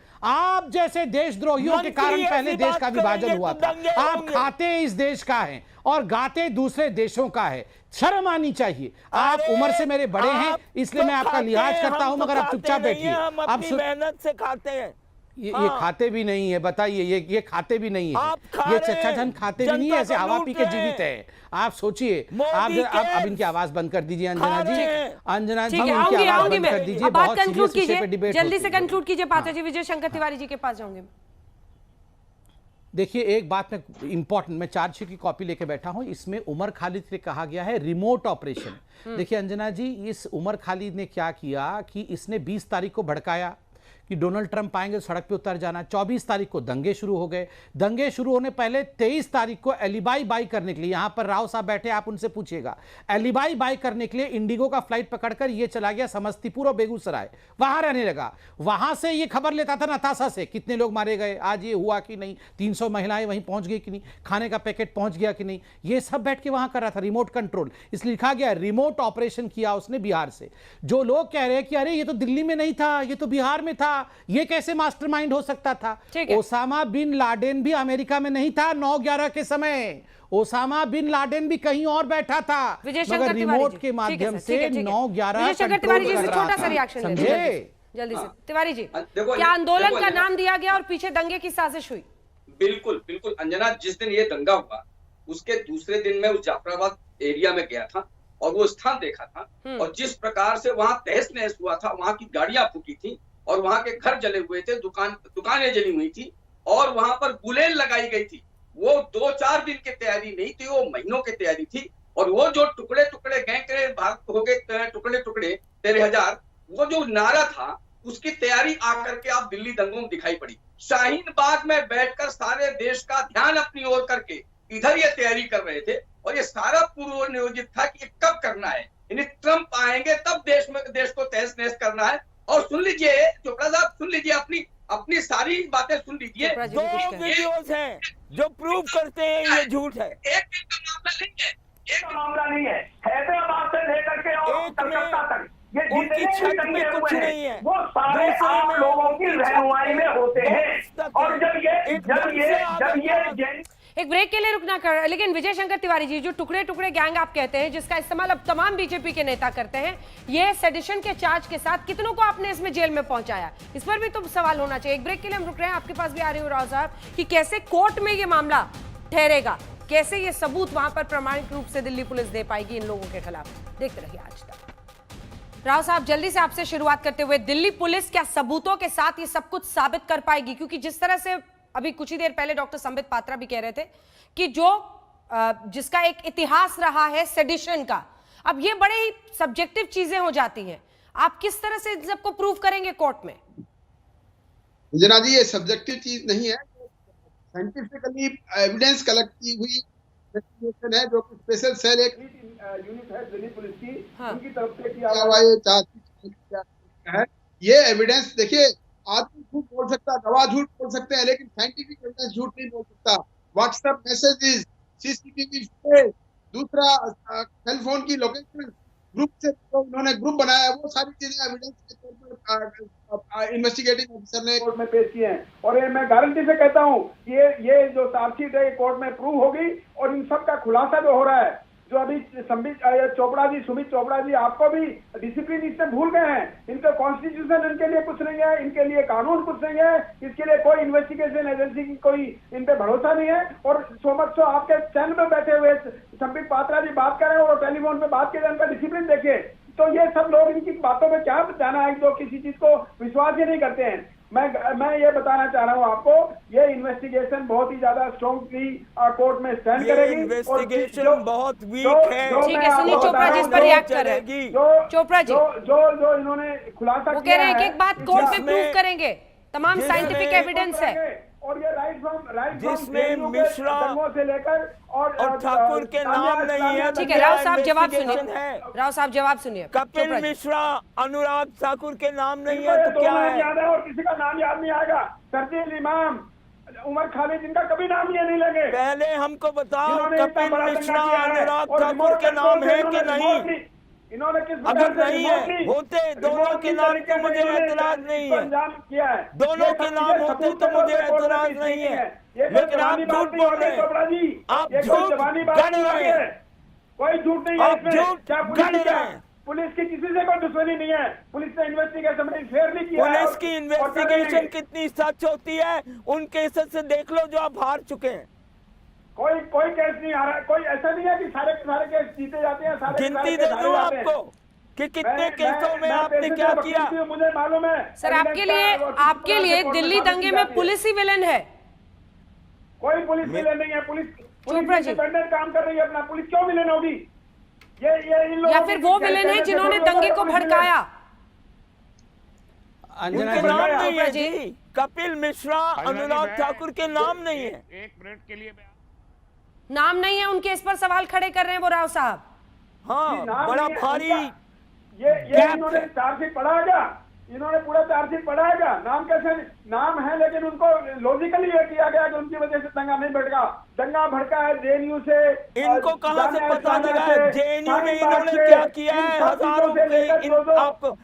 पहले देश का विभाजन हुआ था। आप खाते इस देश का हैं और गाते दूसरे देशों का है, शर्म आनी चाहिए। आप उम्र से मेरे बड़े हैं इसलिए मैं आपका लिहाज करता हूं, मगर आप चुपचाप बैठिए। आप मेहनत से खाते हैं। ये खाते भी नहीं है, बताइए, ये खाते भी नहीं है, ये चच्चा जन खाते भी नहीं है, ऐसे हवा पी के जीवित है। आप सोचिए, आप अब इनकी आवाज बंद कर दीजिए अंजना जी, इनकी आवाज बंद कर दीजिए। बात कंक्लूड कीजिए, जल्दी से कंक्लूड कीजिए पात्रा जी। विजय शंकर तिवारी जी के पास जाऊंगे। देखिए एक बात में इंपॉर्टेंट, मैं चार्जशीट की कॉपी लेके बैठा हूं, इसमें उमर खालिद से कहा गया है रिमोट ऑपरेशन। देखिए अंजना जी, इस उमर खालिद ने क्या किया कि इसने 20 तारीख को भड़काया, कि डोनाल्ड ट्रंप आएंगे सड़क पे उतर जाना। 24 तारीख को दंगे शुरू हो गए। दंगे शुरू होने पहले 23 तारीख को एलिबाई बाई करने के लिए, यहां पर राव साहब बैठे, आप उनसे पूछिएगा, एलिबाई बाई करने के लिए इंडिगो का फ्लाइट पकड़कर ये चला गया समस्तीपुर और बेगूसराय, वहां रहने लगा। वहां से ये खबर लेता था नताशा से, कितने लोग मारे गए, आज ये हुआ कि नहीं, 300 महिलाएं वहीं पहुंच गई कि नहीं, खाने का पैकेट पहुंच गया कि नहीं, ये सब बैठ के वहां कर रहा था, रिमोट कंट्रोल। इसलिए लिखा गया रिमोट ऑपरेशन किया उसने बिहार से। जो लोग कह रहे हैं कि अरे ये तो दिल्ली में नहीं था, ये तो बिहार में था, ये कैसे मास्टरमाइंड हो सकता था? ओसामा बिन लादेन भी अमेरिका में नहीं था 9/11 के समय, ओसामा बिन लादेन भी कहीं और बैठा था, मगर रिमोट के माध्यम से 9/11 छोटा सा रिएक्शन समझे जल्दी से। तिवारी जी, क्या आंदोलन का नाम दिया गया और पीछे दंगे की साजिश हुई? बिल्कुल बिल्कुल अंजना, जिस दिन ये दंगा हुआ उसके दूसरे दिन मैं उस जाफराबाद एरिया में गया था और वो स्थान देखा था, और जिस प्रकार से वहाँ तहस नहस हुआ था, वहाँ की गाड़ियां फूकी थी और वहाँ के घर जले हुए थे, दुकानें जली हुई थी और वहाँ पर गुलेल लगाई गई थी। वो 2-4 दिन की तैयारी नहीं थी, वो महीनों की तैयारी थी। और वो जो टुकड़े टुकड़े गैंग के भाग हो गए, टुकड़े टुकड़े 13,000, वो जो नारा था उसकी तैयारी आकर के आप दिल्ली दंगों में दिखाई पड़ी। शाहीन बाग में बैठकर सारे देश का ध्यान अपनी ओर करके इधर ये तैयारी कर रहे थे और ये सारा पूर्व नियोजित था कि ये कब करना है, यानी ट्रंप आएंगे तब देश को तहस नहस करना है। और सुन लीजिए चोपड़ा साहब, सुन लीजिए, अपनी सारी बातें सुन लीजिए। 2 वीडियोस हैं जो प्रूव करते हैं ये झूठ है। एक का मामला नहीं है, हैदराबाद से लेकर के और कलकत्ता तक उनकी छत में कुछ नहीं है, वो सारे आप लोगों की रहनुमाई में होते हैं। और जब ये एक ब्रेक के लिए रुकना कर, लेकिन विजय शंकर तिवारी जी, जो टुकड़े टुकड़े गैंग आप कहते हैं जिसका इस्तेमाल अब तमाम बीजेपी के नेता करते हैं, ये सेडिशन के चार्ज के साथ कितनों को आपने इसमें जेल में पहुंचाया, इस पर भी तो सवाल होना चाहिए। एक ब्रेक के लिए हम रुक रहे हैं, आपके पास भी आ रही हूँ राव साहब, कि कैसे कोर्ट में ये मामला ठहरेगा, कैसे ये सबूत वहां पर प्रमाणिक रूप से दिल्ली पुलिस दे पाएगी इन लोगों के खिलाफ। देखते रहिए आज तक। राव साहब, जल्दी से आपसे शुरुआत करते हुए, दिल्ली पुलिस क्या सबूतों के साथ ये सब कुछ साबित कर पाएगी? क्योंकि जिस तरह से अभी कुछ ही देर पहले डॉक्टर संबित पात्रा भी कह रहे थे कि जिसका एक इतिहास रहा है सेडिशन का, अब ये बड़े ही सब्जेक्टिव चीजें हो जाती हैं, आप किस तरह से इन सबको प्रूव करेंगे कोर्ट में? जना जी, ये सब्जेक्टिव चीज नहीं है, साइंटिफिकली एविडेंस कलेक्ट की हुई इन्वेस्टिगेशन है, जो कि स्पेशल सेल एक यूनिट है दिल्ली पुलिस की, उनकी तरफ से किया हुआ है। ये एविडेंस देखिए, आदमी झूठ बोल सकता है, गवाह झूठ बोल सकते हैं, लेकिन साइंटिफिक एविडेंस झूठ नहीं बोल सकता। व्हाट्सएप मैसेजेस, सीसीटीवी फुटेज, दूसरा सेल फोन की लोकेशन, ग्रुप से तो उन्होंने ग्रुप बनाया, वो सारी चीजें एविडेंस के तौर पर इन्वेस्टिगेटिंग ऑफिसर ने कोर्ट में पेश किए हैं। और ये मैं गारंटी से कहता हूँ, ये जो चार्जशीट है कोर्ट में प्रूव होगी और इन सब का खुलासा जो हो रहा है, जो अभी सुमित चोपड़ा जी आपको भी डिसिप्लिन इससे भूल गए हैं। इनका कॉन्स्टिट्यूशन इनके लिए कुछ नहीं है, इनके लिए कानून कुछ नहीं है, इसके लिए कोई इन्वेस्टिगेशन एजेंसी की कोई इन पे भरोसा नहीं है। और सो आपके चैनल में बैठे हुए संबित पात्रा जी बात कर रहे हैं और टेलीफोन पे बात कर रहे हैं, इनका डिसिप्लिन देखिए। तो ये सब लोग इनकी बातों में क्या जाना है, जो किसी चीज को विश्वास ही नहीं करते हैं। मैं ये बताना चाह रहा हूँ आपको, ये इन्वेस्टिगेशन बहुत ही ज्यादा स्ट्रॉन्गली कोर्ट में स्टैंड करेगी। इन्वेस्टिगेशन बहुत वीक है। ठीक है, सुनिए चोपड़ा जी इस पर रिएक्ट कर रहे हैं। चोपड़ा जी जो इन्होंने खुलासा वो कह रहे हैं कि एक बात कोर्ट में प्रूव करेंगे, तमाम साइंटिफिक एविडेंस है, और ये राइट जिसमें मिश्रा से लेकर और ठाकुर के नाम नहीं है। ठीक है, राव साहब जवाब सुनिए, राव साहब जवाब सुनिए। कपिल मिश्रा, अनुराग ठाकुर के नाम नहीं है तो क्या है? याद है और किसी का नाम याद नहीं आएगा। शर्जील इमाम, उमर खालिद, जिनका कभी नाम ये नहीं लगे। पहले हमको बताओ, कपिल मिश्रा, अनुराग ठाकुर के नाम है कि नहीं? इन्होंने किस अगर नहीं है, होते दोनों के नाम तो मुझे एतराज नहीं है, दोनों के नाम होते तो मुझे एतराज नहीं है, लेकिन आप झूठ बोल रहे हैं, आप झूठ गढ़ रहे हैं, कोई झूठ नहीं है इसमें। पुलिस की किसी से कोई दुश्मनी नहीं है, पुलिस ने इन्वेस्टिगेशन फेयरली किया है। पुलिस की इन्वेस्टिगेशन कितनी सच होती है, उन केसेस से देख लो जो आप हार चुके हैं। कोई केस नहीं आ रहा, कोई ऐसा नहीं है कि सारे केस जीते जाते हैं। गिनती दे दूं आपको कि कितने केसों में आपने क्या किया, मुझे मालूम है। सर, आपके लिए दिल्ली दंगे में पुलिस ही विलेन है? कोई पुलिस विलेन नहीं है। पुलिस इंडिपेंडेंट काम कर रही है अपना, पुलिस क्यों विलेन होगी? ये इन लोगों या फिर वो विलेन है जिन्होंने दंगे को भड़काया? अंजना उनके जी, नाम नहीं है चोपड़ा जी। जी, कपिल मिश्रा, अनुराग ठाकुर के नाम नहीं है। एक मिनट के लिए मैं नाम नहीं है उनके, इस पर सवाल खड़े कर रहे हैं वो राव साहब। हाँ, नाम बड़ा नहीं है भारी उनका। ये gap इन्होंने है। चार्जशीट पढ़ा है क्या? इन्होंने पूरा चार्जशीट पढ़ा है क्या? नाम कैसे? नाम है लेकिन उनको लॉजिकली ये किया गया कि उनकी वजह से दंगा नहीं भड़का। दंगा भड़का है जेएनयू से। इनको कहाँ से जाने पता अनजाने लगा से, है जेएनयू में शाहीन बाग इन्होंने से, क्या किया इन है? सब हजारों चीजों से के लेकर इन दो- आप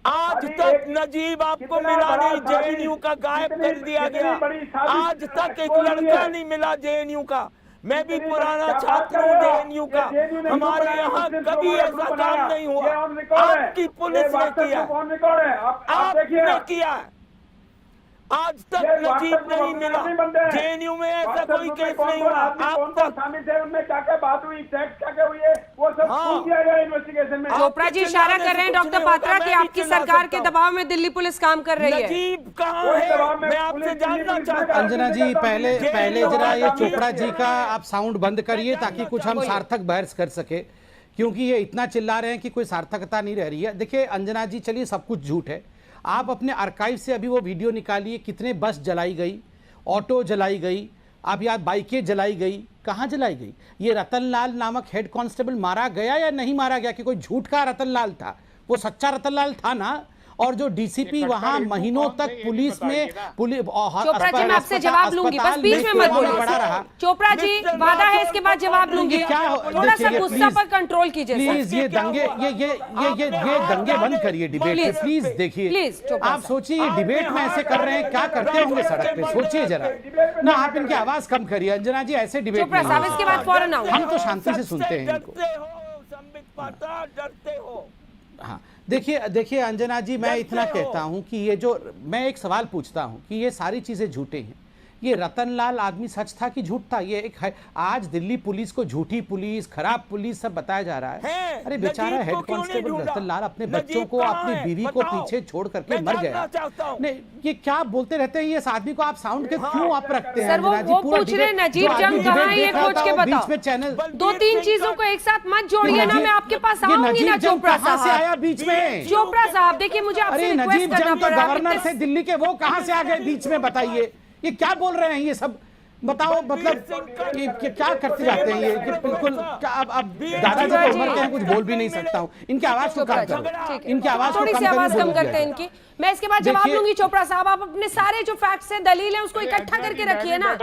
आज अभी तक एक नजीब आपको कितना मिला बड़ा नहीं, साजिश, जेएनयू का गायब कितनी- कर दिया कितनी गया। बड़ी साजिश आज तक एक एक्सपोज हुई लड़का है। नहीं मिला जेएनयू का। मैं भी कितनी पुराना क्या बात छात्र कर हूँ रहे हो? जेएनयू ये का। जेएनयू ने हमारे बनाया, यहाँ मुस्लिम कभी लोगों ने ऐसा ग्रुप काम बनाया। नहीं हुआ। ये ऑन रिकॉर्ड है। आपकी ये पुलिस ने व्हाट्सएप किया, ग्रुप ऑन रिकॉर्ड है। आप देखिए। आपने किया। आज तक ये नजीब व्हाट्सएप ग्रुप नहीं अपने मिला। आप नहीं बनते हैं। जेएनयू में ऐसा व्हाट्सएप कोई ग्रुप में केस कौन नहीं कौन हुआ आदमी आज कौन कौन तक। शामिल थे, उनमें क्या क्या बात हुई, टेक्स्ट क्या क्या हुई है, वो सब हाँ। प्रूव किया गया इन्वेस्टिगेशन में। चोपड़ा जी इशारा कर रहे हैं डॉक्टर पात्रा कि आपकी सरकार के दबाव में दिल्ली पुलिस काम कर रही है। नजीब कहाँ कोई है? दबाव में मैं आपसे पुलिस जानना पुलिस चाहता हूँ। अंजना जी, पहले जेएनयू जरा ये वाला चोपड़ा काम जी का आप साउंड बंद करिए ताकि कुछ हम सार्थक बहस कर सके, क्योंकि ये इतना चिल्ला रहे हैं कि कोई सार्थकता नहीं रह रही है। देखिए अंजना जी, चलिए सब कुछ झूठ है। आप अपने आर्काइव से अभी वो वीडियो निकालिए, कितने बस जलाई गई, ऑटो जलाई गई, अब यार बाइकें जलाई गई, कहाँ जलाई गई? ये रतनलाल नामक हेड कांस्टेबल मारा गया या नहीं मारा गया? कि कोई झूठ का रतनलाल था? वो सच्चा रतनलाल था ना? और जो डीसीपी वहां महीनों तक पुलिस में चोपड़ा जी मैं आपसे जवाब लूंगी, बस बीच में मत पड़ा रहा। बोलिए। चोपड़ा जी वादा है इसके बाद जवाब लूंगी। ये क्या हो- थोड़ा सा देखिए, गुस्सा प्लीज- पर कंट्रोल कीजिए सर। प्लीज ये दंगे ये दंगे बंद करिए डिबेट प्लीज, में, प्लीज देखिए। प्लीज, चोपड़ा आप साहब। सोचिए ये डिबेट में ऐसे कर रहे हैं, क्या करते होंगे सड़क पे? सोचिए जरा ना, आप इनकी आवाज कम करिए। अंजना जी ऐसे डिबेट चोपड़ा साहब इसके बाद फौरन आऊंगा। हम तो शांति से सुनते हैं इनको। डरते हो संबित पात्रा, डरते हो। हाँ देखिए अंजना जी, मैं इतना कहता हूं कि ये जो मैं एक सवाल पूछता हूं कि ये सारी चीजें झूठे हैं। ये रतनलाल आदमी सच था कि झूठ था? ये एक है, आज दिल्ली पुलिस को झूठी पुलिस, खराब पुलिस सब बताया जा रहा है। अरे बेचारा हेड कांस्टेबल रतनलाल अपने बच्चों को, अपनी बीवी को पीछे छोड़ करके मर गया। नहीं, ये क्या बोलते रहते हैं? ये इस आदमी को आप साउंड के क्यों आप रखते हैं? सर, वो अंजना जी, पूरा पूछ रहे हैं, डिबेट- नजीब जो आदमी जंग कहाँ है, डिबेट ये देख रहा खोज था, के वो बताओ। बीच में चैनल दो तीन चीजों को एक साथ मत जोड़िए ना, मैं आपके पास आऊंगी ना नजीब जंग चोपड़ा कहाँ से आया साहब। बीच में? चोपड़ा साहब देखिए, मुझे आपसे अरे रिक्वेस्ट नजीब करना जंग पड़ के रहा है। गवर्नर थे दिल्ली के, वो कहां से आ गए बीच में? बताइए ये क्या बोल रहे हैं ये सब? बताओ मतलब ये क्या करते जाते हैं ये? कि बिल्कुल अब दादाजी की उम्र के हैं, कुछ बोल भी नहीं सकता हूँ। इनकी आवाज को कम करो, इनकी आवाज को थोड़ी सी कम आवाज कम करिए। करते हैं इनकी। मैं इसके बाद जवाब देखिए- लूंगी। चोपड़ा साहब आप अपने सारे जो फैक्ट्स हैं, दलील है, उसको इकट्ठा करके रखिए ना।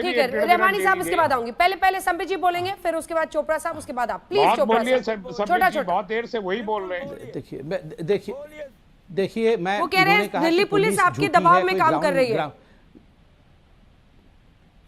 ठीक है, रहमानी साहब इसके बाद आऊंगी। पहले संबित जी बोलेंगे, फिर उसके बाद चोपड़ा साहब, उसके बाद आप। प्लीज चोपड़ा साहब, छोटा बहुत देर से वही बोल रहे हैं। देखिए मैं वो कह रहे हैं, इन्होंने कहा दिल्ली कि पुलिस आपके झूठी दबाव है, में कोई काम कर रही है।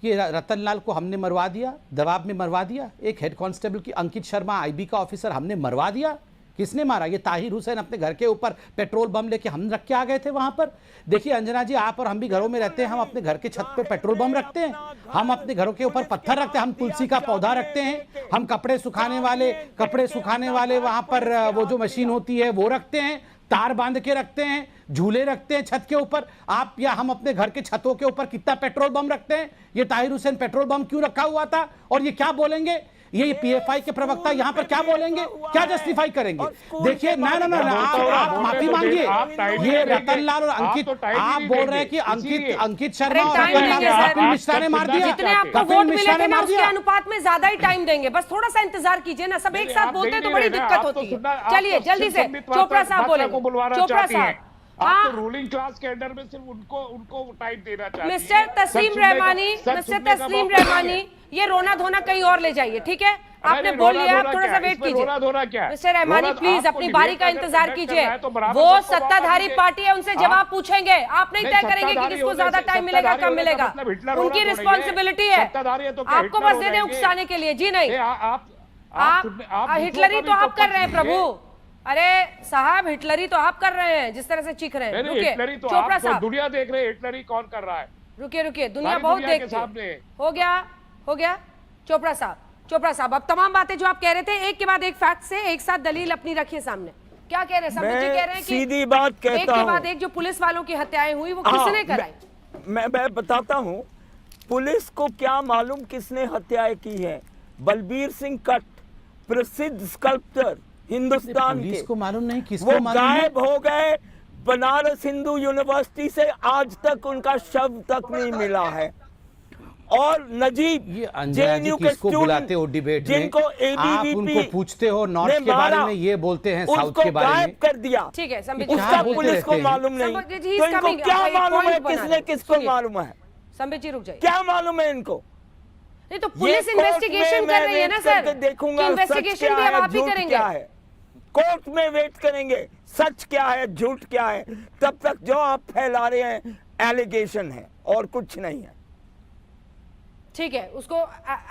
ये रतनलाल को हमने मरवा दिया, दबाव में मरवा दिया। एक हेड कांस्टेबल की अंकित शर्मा आईबी का ऑफिसर हमने मरवा दिया। किसने मारा? ये ताहिर हुसैन अपने घर के ऊपर पेट्रोल बम लेके हम रख के आ गए थे वहां पर। देखिए अंजना जी, आप और हम भी घरों में रहते हैं, हम अपने घर के छत पे पेट्रोल बम रखते हैं, हम अपने घरों के ऊपर पत्थर रखते हैं, हम तुलसी का पौधा रखते हैं, हम कपड़े सुखाने वाले वहां पर वो जो मशीन होती है वो रखते हैं, तार बांध के रखते हैं, झूले रखते हैं छत के ऊपर। आप या हम अपने घर के छतों के ऊपर कितना पेट्रोल बम रखते हैं? ये ताहिर हुसैन पेट्रोल बम क्यों रखा हुआ था? और ये क्या बोलेंगे? ये पीएफआई के प्रवक्ता यहाँ पर क्या बोलेंगे, क्या जस्टिफाई करेंगे? देखिए ना आप माफी मांगिए। ये रतनलाल और अंकित, आप बोल रहे हैं कि अंकित शर्मा और कपिल मिश्रा ने मार दिया। जितने आपको वोट मिले थे ना, उसके अनुपात में ज्यादा ही टाइम देंगे। बस थोड़ा सा इंतजार कीजिए ना, सब एक साथ बोलते हैं तो बड़ी दिक्कत होती है। चलिए जल्दी से चोपड़ा साहब बोलेंगे। चोपड़ा साहब, आप तो रूलिंग क्लास के अंडर में सिर्फ उनको टाइम देना चाहती हैं। मिस्टर तस्लीम रहमानी, ये रोना धोना कहीं और ले जाइए, ठीक है? आपने बोल लिया, आप थोड़ा सा वेट कीजिए। मिस्टर रहमानी प्लीज अपनी बारी का इंतजार कीजिए। वो सत्ताधारी पार्टी है, उनसे जवाब पूछेंगे। आप नहीं तय करेंगे कि किसको ज्यादा टाइम मिलेगा, कम मिलेगा। उनकी रिस्पॉन्सिबिलिटी है, आपको बस दे दें उकसाने के लिए। जी नहीं, आप हिटलरी तो आप कर रहे हैं प्रभु। अरे साहब, हिटलरी तो आप कर रहे हैं जिस तरह से चीख रहे हैं। रुकिए चोपड़ा साहब, दुनिया देख रहे हैं हिटलरी कौन कर रहा है। रुकिए, दुनिया बहुत देखती है। हो गया चोपड़ा साहब, अब तमाम बातें जो आप कह रहे थे एक के बाद एक फैक्ट से एक साथ दलील अपनी रखिए सामने। क्या कह रहे हैं? संबित जी कह रहे हैं कि सीधी बात कहता एक के बाद एक जो पुलिस वालों की हत्याएं हुई वो किसने कराई? मैं बताता हूँ, पुलिस को क्या मालूम किसने हत्याएं की है। बलबीर सिंह कट, प्रसिद्ध स्कल्पचर हिंदुस्तान पुलिस के, को मालूम नहीं, किसको वो मालूम है? गायब हो गए बनारस हिंदू यूनिवर्सिटी से आज तक उनका शव तक नहीं मिला है। और नजीब ये अंजना जी किसको बुलाते हो डिबेट में? जिनको आप उनको पूछते हो नॉर्थ के बारे में, ये बोलते हैं साउथ के बारे में। कर दिया, ठीक है संबित जी, उसका पुलिस को मालूम नहीं, तो इनको क्या मालूम है किसने किसको मालूम है? संबित जी रुक जाइए, क्या मालूम है इनको? नहीं तो पुलिस इन्वेस्टिगेशन कर रही है ना सर, देखूंगा इन्वेस्टिगेशन भी अब आप ही करेंगे। कोर्ट में वेट करेंगे, सच क्या है झूठ क्या है, तब तक जो आप फैला रहे हैं एलिगेशन है और कुछ नहीं है। ठीक है, उसको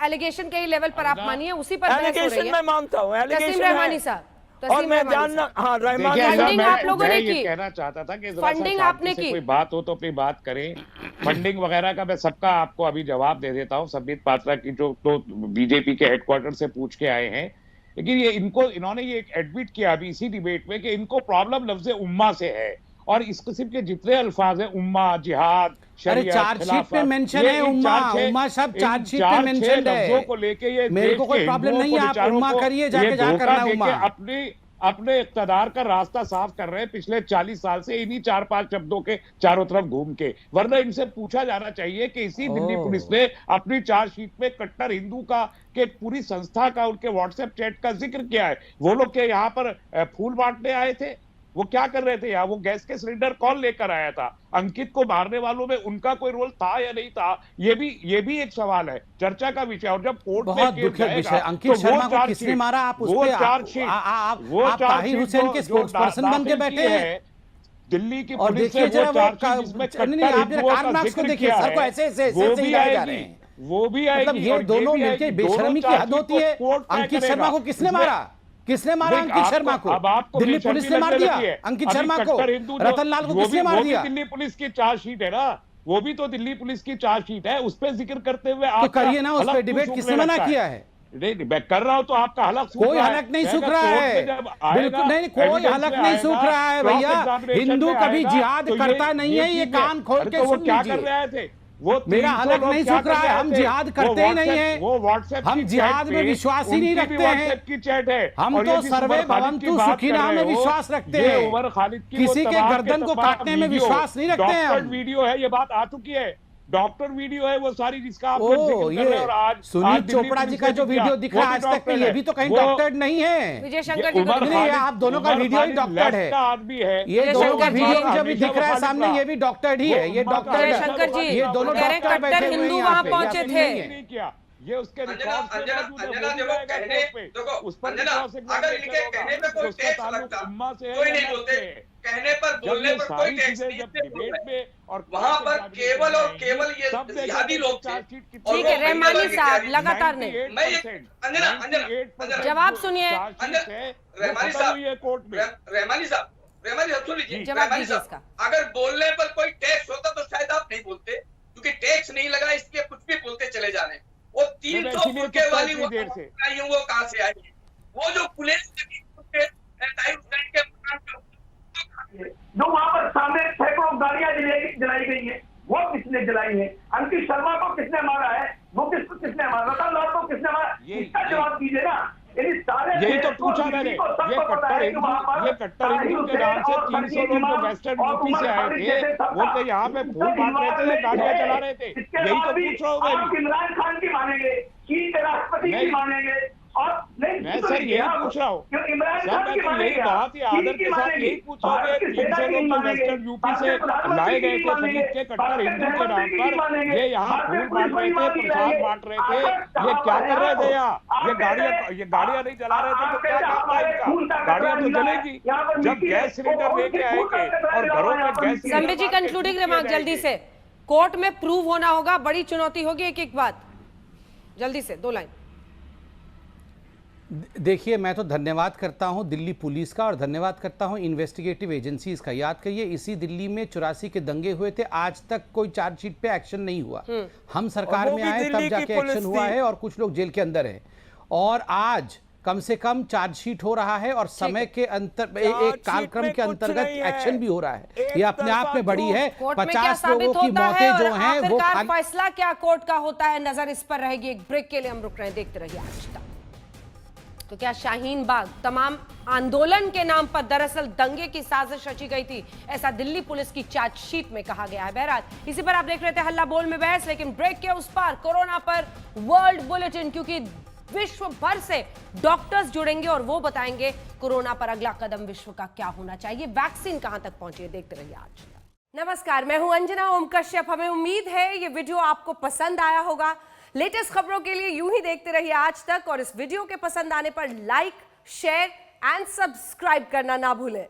एलिगेशन के ही लेवल पर आप मानिए, उसी पर बहस हो रही एलिगेशन है। मैं मानता हूँ, तस्लीम रहमानी साहब, और मैं जानना, हाँ रहमानी फंडिंग आप लोगों ने ये की, कहना चाहता था कि फंडिंग आपने की, कोई बात हो तो अपनी बात करें। फंडिंग वगैरह का मैं सबका आपको अभी जवाब दे देता हूँ। संबित पात्रा की जो तो बीजेपी के हेडक्वार्टर से पूछ के आए हैं, लेकिन ये इन्होंने ये एडमिट किया अभी इसी डिबेट में कि इनको प्रॉब्लम लफ्ज उम्मा से है, और इस किस्म के जितने अल्फाज हैं, उम्मा, जिहाद, अरे चार्जशीट में मेंशन है उम्मा सब चार्जशीट में मेंशन है, को लेके ये मेरे को कोई प्रॉब्लम नहीं है, आप उम्मा करिए जाके जहाँ करना है उम्मा। अपने इक़्तिदार का रास्ता साफ कर रहे हैं पिछले 40 साल से इन्हीं 4-5 शब्दों के चारों तरफ घूम के। वरना इनसे पूछा जाना चाहिए कि इसी दिल्ली पुलिस ने अपनी चार्जशीट में कट्टर हिंदू का के पूरी संस्था का, उनके व्हाट्सएप चैट का जिक्र किया है। वो लोग के यहाँ पर फूल बांटने आए थे, वो क्या कर रहे थे यहाँ? वो गैस के सिलेंडर कौन लेकर आया था? अंकित को मारने वालों में उनका कोई रोल था या नहीं था? ये भी एक सवाल है, चर्चा का विषय। और जब कोर्ट बहुत दुखद विषय, अंकित शर्मा को किसने मारा? आप उस पे आप ताहिर हुसैन के स्पोक्सपर्सन बन के बैठे हैं दिल्ली की और देखिए जरा वो कार्डमार्क्स को देखिए, सर को ऐसे ऐसे हिलाए जा रहे हैं, वो भी आएगी। मतलब ये दोनों मिलकर बेशर्मी की हद होती है। अंकित शर्मा को किसने मारा? किसने मारा अंकित शर्मा को? दिल्ली पुलिस ने मार दिया अंकित शर्मा को। रतन लाल को किसने मार दिया? दिल्ली पुलिस की चार्जशीट है ना, वो भी तो दिल्ली पुलिस की चार्जशीट है, उस पर जिक्र करते हुए आप करिए ना, उस पर डिबेट किसने मना किया है? नहीं मैं कर रहा हूं तो आपका हलक सूख कोई हलक नहीं सूख रहा है, बिल्कुल नहीं, कोई हलक नहीं सूख रहा है भैया। हिंदू कभी जिहाद करता नहीं है, ये कान खोल के सुन लीजिए। वो मेरा हलक नहीं सूख रहा है, हम जिहाद करते ही नहीं है, वो व्हाट्सएप हम जिहाद में विश्वास ही नहीं रखते हैं। की चैट है, हम तो सर्वे भवन्तु सुखिनः में विश्वास रखते हैं, उमर खालिद की किसी के गर्दन को काटने में विश्वास नहीं रखते हैं हम। वीडियो है, ये बात आ चुकी है, डॉक्टर वीडियो है वो सारी, जिसका आप लोग जिक्र कर रहे हैं। और आज सुनील चोपड़ा जी का जो वीडियो दिख रहा है आज तक, ये भी तो कहीं डॉक्टर नहीं है। विजय शंकर जी को आप दोनों का वीडियो ही डॉक्टर है, आदमी है ये दोनों का वीडियो जो भी दिख रहा है सामने, ये भी डॉक्टर ही है, ये डॉक्टर शंकर जी, ये दोनों डॉक्टर बैठे हुए हिंदू वहां पहुंचे थे। ये उसके अंजना देखो कहने, देखो उस पर अगर इनके कहने पे कोई टैक्स लगता कोई नहीं बोलते, कहने पर बोलने पर कोई टैक्स नहीं, और वहां पर केवल और केवल ये जिहादी लोग थे। ठीक है रहमानी साहब, लगातार नहीं, मैं अंजना जवाब सुनिए रहमानी साहब, रहमानी साहब सुन लीजिए, जवाब दीजिए इसका। अगर बोलने पर कोई टैक्स होता तो शायद आप नहीं बोलते, क्योंकि टैक्स नहीं लगा इसलिए कुछ भी बोलते चले जा रहे हैं। वो 300 फुलके वाली वो कहाँ से आई? वो जो पुलिस जो वहां पर सामने सैकड़ों गाड़ियां जलाई गई है, वो किसने जलाई है? अंकित शर्मा को किसने मारा है? वो किसने मारा? रतन लाल को किसने मारा? इसका जवाब दीजिए ना। यही तो पूछा मैंने। ये कट्टर हिंदू के नाम से 300 लोग जो वेस्टर्न यूपी से आए थे, वो तो यहाँ पे फूल बांट रहे थे, गाड़ियां चला रहे थे। यही तो पूछ रहा हूँ मैं। इमरान खान की मानेंगे, चीन के राष्ट्रपति की मानेंगे, और मैं सर यही पूछ रहा हूँ, इमरान खान की मानेंगे, बहुत ही आदर के साथ यही पूछोगे। 300 लोग जो वेस्टर्न यूपी से लाए गए थे खरीद के कट्टर हिंदू के नाम पर, ये यहाँ फूल बांट रहे थे, प्रसाद बांट रहे थे, ये क्या कर रहे थे यहाँ? ये गाड़ियां नहीं चला रहे थे तो क्या काम था इनका? गाड़ियां तो चलेगी जब गैस सिलेंडर लेके आएंगे और घरों में गैस। संबित जी कंक्लूडिंग रिमार्क जल्दी से, कोर्ट में प्रूव होना होगा, बड़ी चुनौती होगी, एक एक बात जल्दी से 2 लाइन। देखिए मैं तो धन्यवाद करता हूं दिल्ली पुलिस का और धन्यवाद करता हूं इन्वेस्टिगेटिव एजेंसीज का। याद करिए इसी दिल्ली में 84 के दंगे हुए थे, आज तक कोई चार्जशीट पे एक्शन नहीं हुआ। हम सरकार में आए तब जाके एक्शन हुआ है और कुछ लोग जेल के अंदर हैं, और आज कम से कम चार्जशीट हो रहा है और समय के अंतर एक कार्यक्रम के अंतर्गत एक्शन भी हो रहा है। ये अपने आप में बड़ी है। 50 लोगों की मौतें जो हैं वो फैसला क्या कोर्ट का होता है, नजर इस पर रहेगी। एक ब्रेक के लिए हम रुक रहे हैं, देखते रहिए आज तक। तो क्या शाहीन बाग तमाम आंदोलन के नाम पर दरअसल दंगे की साजिश रची गई थी, ऐसा दिल्ली पुलिस की चार्जशीट में कहा गया है। बहरहाल इसी पर आप देख रहे थे हल्ला बोल में बहस, लेकिन ब्रेक के उस पार कोरोना पर वर्ल्ड बुलेटिन, क्योंकि विश्व भर से डॉक्टर्स जुड़ेंगे और वो बताएंगे कोरोना पर अगला कदम विश्व का क्या होना चाहिए, वैक्सीन कहां तक पहुंची है। देखते रहिए आज। नमस्कार, मैं हूं अंजना ओम कश्यप। हमें उम्मीद है ये वीडियो आपको पसंद आया होगा। लेटेस्ट खबरों के लिए यूं ही देखते रहिए आज तक, और इस वीडियो के पसंद आने पर लाइक, शेयर एंड सब्सक्राइब करना ना भूलें।